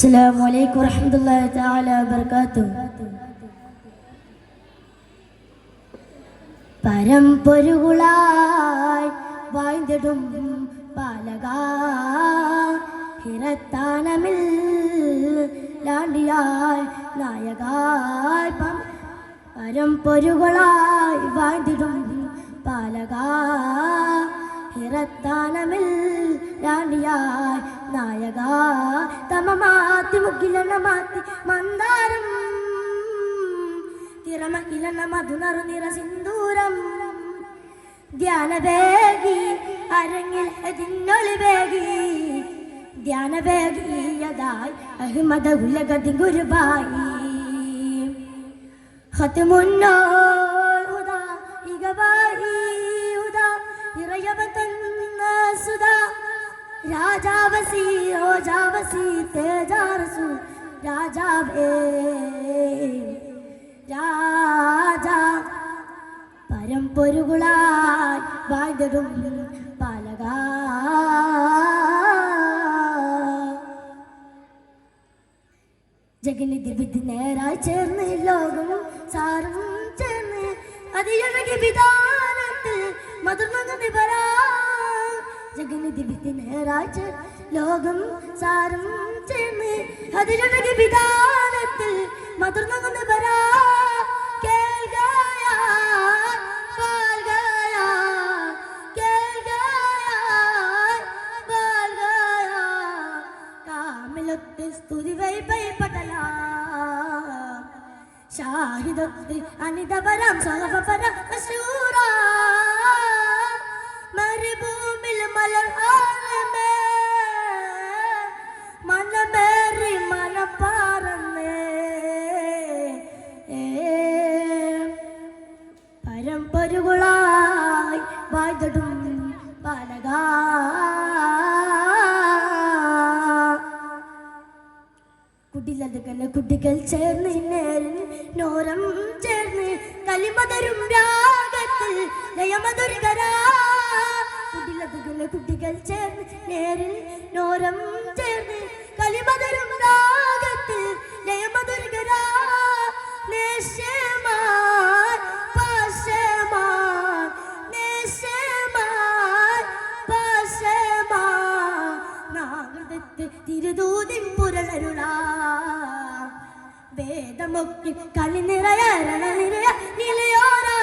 അസ്സലാമു അലൈക്കും വറഹ്മത്തുള്ളാഹി തആല വബറകാതുഹു. പരമ്പൊരുകളായി വായ്തിടും പാലക ഹിരത്താനമിൽ ലാണ്ടിയായി നായകായി പരമ്പൊരുകളായി വായ്തിടും പാലക ഹിരത്താനമിൽ ലാണ്ടിയായി നായക തമമാത്തി മുക്കിലണ മാത്തി മന്ദാരം തിറമക്കിലണ മധുനറു നിറ സിന്ദൂരം ധ്യാനവേഗി അരങ്ങിൽ അതിനൊളിവേഗി ധ്യാനവേഗിയതായി അഹ്മദ ഉലകതി ഗുരുബായി ഖത്മുന്നോർ ഉദാ ഇഗബായി ഉദാ ഇറയവതന്ന സുദാ രാജാവസി ഓജാവസി തേജാരസു രാജാവേ രാജാ പരമ്പൊരുകളായി വായ്തിടും പാലക ജഗനിധി വിധി നേരായി ചേർന്ന് ലോകം സാറും ചേർന്ന് അതിഴകി വിധാനത്തിൽ മധുർമകന് വരാ ജഗനിധി വിധി നേരായി ചേർന്ന് ലോകം സാറും ചേർന്ന് അതിഴകി വിധാനത്തിൽ മധുർമകന് വരാ ഷാഹിദത്ത് അനിതപരം സഹപരം മശൂറാ മരുഭൂമിൽ മലർഹാലമേ മനമേറി മനപ്പാറന്നേ പരമ്പൊരുകളായി വായ്തിടും പാലക കുടിലതുകല കുട്ടികൾ ചേർന്ന് നേരിൽ നോരം ചേർന്ന് കലിമതരും രാഗത്തിൽ ലയമധുരികരാ കുടിലതുകല കുട്ടികൾ ചേർന്ന് നേരിൽ നോരം ചേർന്ന് കലിമതരും രാഗത്തിൽ ലയമധുരികരാ നേശമായി പാശമായി നേശമായി പാശമായി നാഗത്തെ തിരുദൂതിൻ പുരളരുളാ വേദമൊക്കെ കളി നിറയ നിലയോരാ